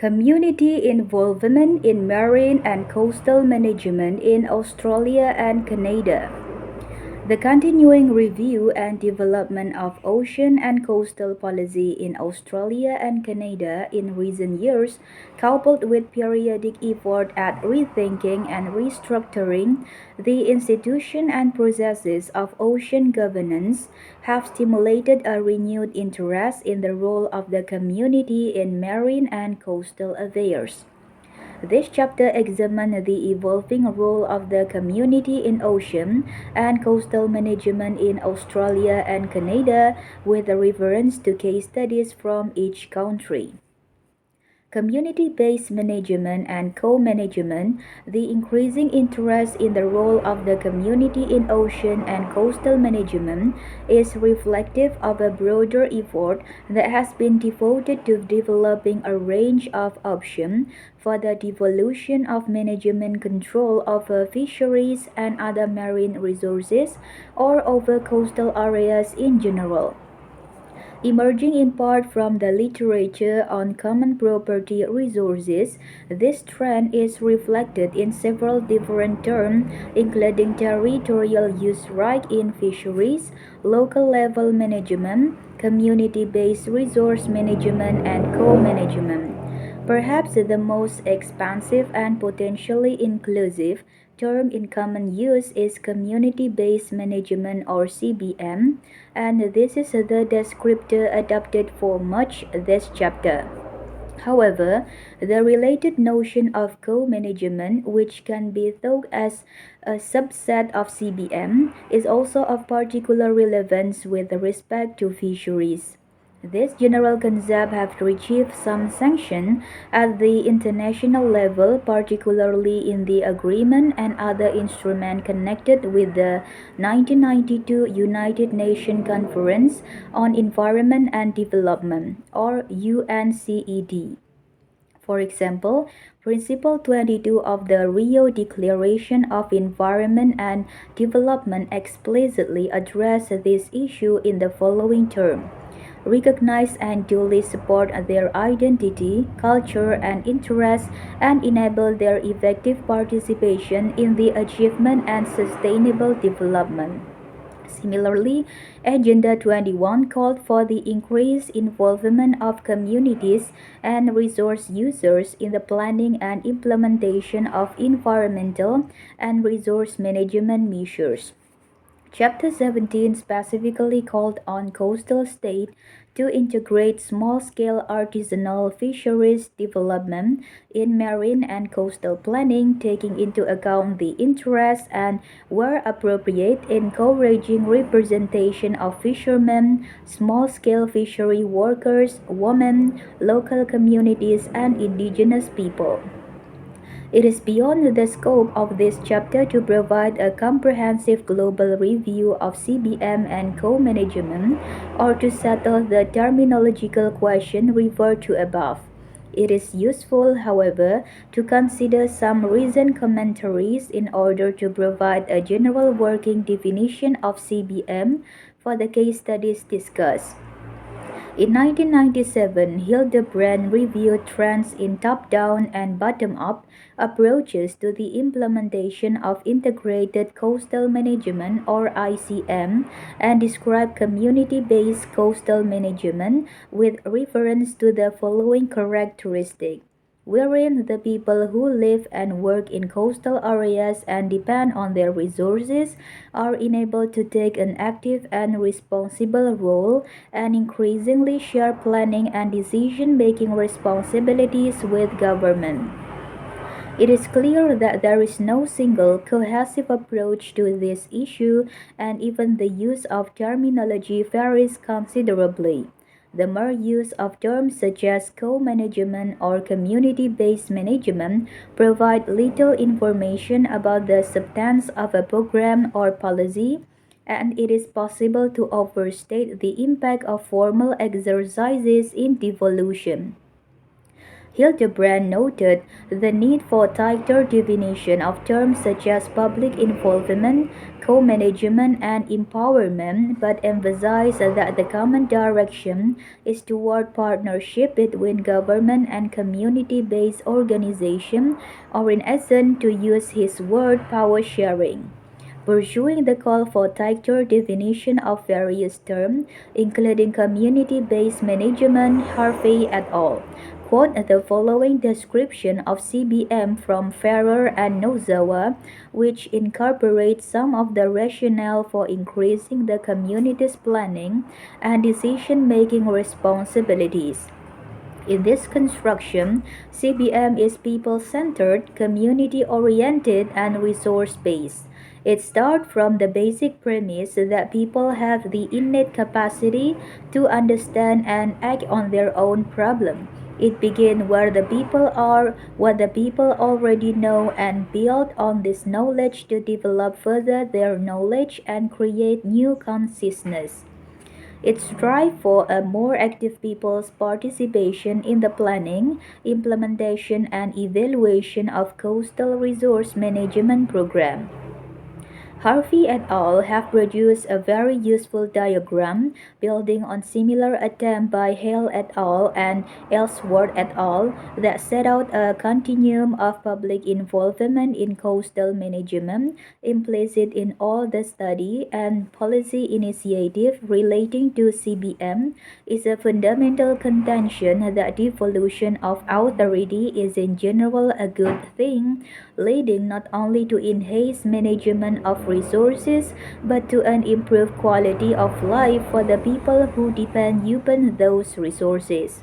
Community involvement in marine and coastal management in Australia and Canada. The continuing review and development of ocean and coastal policy in Australia and Canada in recent years, coupled with periodic effort at rethinking and restructuring the institution and processes of ocean governance, have stimulated a renewed interest in the role of the community in marine and coastal affairs. This chapter examines the evolving role of the community in ocean and coastal management in Australia and Canada with a reference to case studies from each country. Community-based management and co-management, the increasing interest in the role of the community in ocean and coastal management is reflective of a broader effort that has been devoted to developing a range of options for the devolution of management control over fisheries and other marine resources or over coastal areas in general. Emerging in part from the literature on common property resources, this trend is reflected in several different terms, including territorial use right in fisheries, local level management, community-based resource management, and co-management. Perhaps the most expansive and potentially inclusive term in common use is community-based management or CBM, and this is the descriptor adopted for much this chapter. However, the related notion of co-management, which can be thought as a subset of CBM, is also of particular relevance with respect to fisheries. This general concept has received some sanction at the international level, particularly in the agreement and other instruments connected with the 1992 United Nations Conference on Environment and Development, or UNCED. For example, Principle 22 of the Rio Declaration of Environment and Development explicitly addresses this issue in the following term: recognize and duly support their identity, culture, and interests, and enable their effective participation in the achievement and sustainable development. Similarly, Agenda 21 called for the increased involvement of communities and resource users in the planning and implementation of environmental and resource management measures. Chapter 17 specifically called on coastal states to integrate small-scale artisanal fisheries development in marine and coastal planning, taking into account the interests and, where appropriate, encouraging representation of fishermen, small-scale fishery workers, women, local communities, and indigenous people. It is beyond the scope of this chapter to provide a comprehensive global review of CBM and co-management or to settle the terminological question referred to above. It is useful, however, to consider some recent commentaries in order to provide a general working definition of CBM for the case studies discussed. In 1997, Hildebrand reviewed trends in top-down and bottom-up approaches to the implementation of integrated coastal management or ICM and described community-based coastal management with reference to the following characteristics: wherein the people who live and work in coastal areas and depend on their resources are enabled to take an active and responsible role and increasingly share planning and decision-making responsibilities with government. It is clear that there is no single cohesive approach to this issue, and even the use of terminology varies considerably. The mere use of terms such as co-management or community-based management provide little information about the substance of a program or policy, and it is possible to overstate the impact of formal exercises in devolution. Hildebrand noted the need for tighter definition of terms such as public involvement, co-management and empowerment, but emphasize that the common direction is toward partnership between government and community-based organization, or in essence, to use his word, power sharing. Pursuing the call for tighter definition of various terms, including community-based management, Harvey et al. Quote the following description of CBM from Ferrer and Nozawa, which incorporates some of the rationale for increasing the community's planning and decision-making responsibilities. In this construction, CBM is people-centered, community-oriented, and resource-based. It starts from the basic premise that people have the innate capacity to understand and act on their own problem. It begins where the people are, what the people already know, and build on this knowledge to develop further their knowledge and create new consciousness. It strives for a more active people's participation in the planning, implementation, and evaluation of coastal resource management program. Harvey et al. Have produced a very useful diagram building on similar attempt by Hale et al. And Ellsworth et al. That set out a continuum of public involvement in coastal management implicit in all the study and policy initiative relating to CBM is a fundamental contention that devolution of authority is in general a good thing, leading not only to enhanced management of resources but to an improved quality of life for the people who depend upon those resources.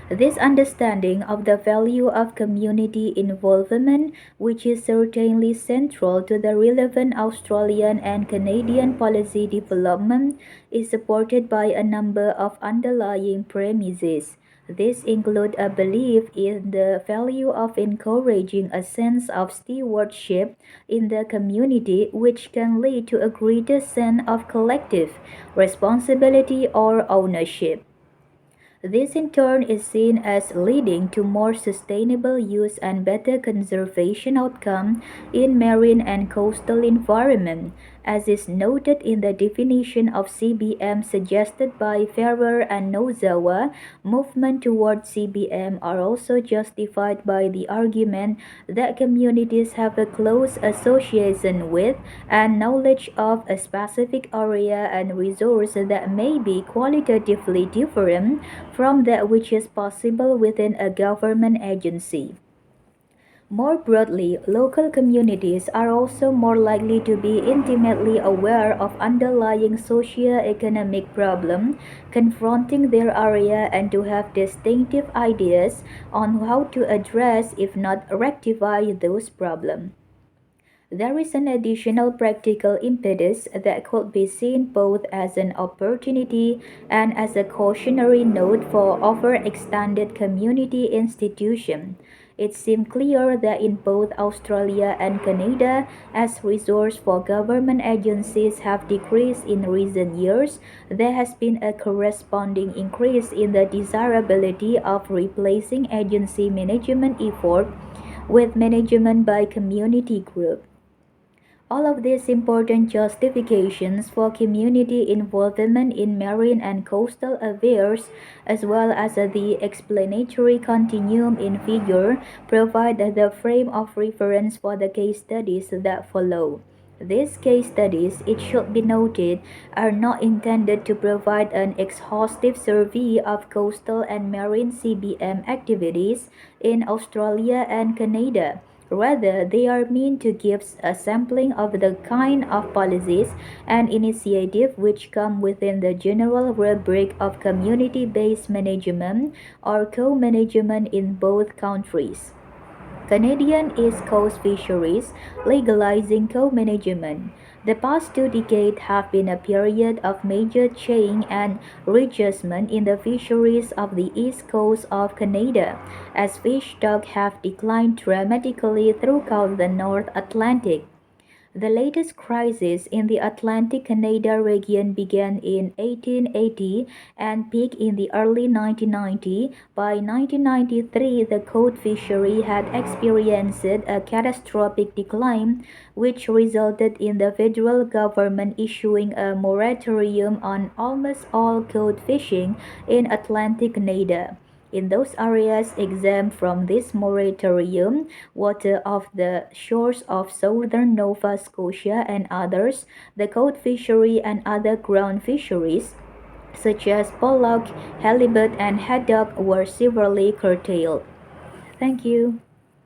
This understanding of the value of community involvement, which is certainly central to the relevant Australian and Canadian policy development, is supported by a number of underlying premises. These include a belief in the value of encouraging a sense of stewardship in the community, which can lead to a greater sense of collective responsibility or ownership. This in turn is seen as leading to more sustainable use and better conservation outcome in marine and coastal environment, as is noted in the definition of CBM suggested by Ferrer and Nozawa. Movement toward CBM are also justified by the argument that communities have a close association with and knowledge of a specific area and resource that may be qualitatively different from that which is possible within a government agency. More broadly, local communities are also more likely to be intimately aware of underlying socio-economic problems confronting their area and to have distinctive ideas on how to address, if not rectify, those problems. There is an additional practical impetus that could be seen both as an opportunity and as a cautionary note for overextended community institutions. It seems clear that in both Australia and Canada, as resources for government agencies have decreased in recent years, there has been a corresponding increase in the desirability of replacing agency management effort with management by community groups. All of these important justifications for community involvement in marine and coastal affairs, as well as the explanatory continuum in figure, provide the frame of reference for the case studies that follow. These case studies, it should be noted, are not intended to provide an exhaustive survey of coastal and marine CBM activities in Australia and Canada. Rather, they are meant to give a sampling of the kind of policies and initiatives which come within the general rubric of community-based management or co-management in both countries. Canadian East Coast fisheries legalizing co-management. The past 2 decades have been a period of major change and readjustment in the fisheries of the east coast of Canada, as fish stocks have declined dramatically throughout the North Atlantic. The latest crisis in the Atlantic Canada region began in 1880 and peaked in the early 1990s. By 1993, the cod fishery had experienced a catastrophic decline, which resulted in the federal government issuing a moratorium on almost all cod fishing in Atlantic Canada. In those areas exempt from this moratorium, water off the shores of southern Nova Scotia and others, the cod fishery and other ground fisheries, such as pollock, halibut, and haddock, were severely curtailed. Thank you.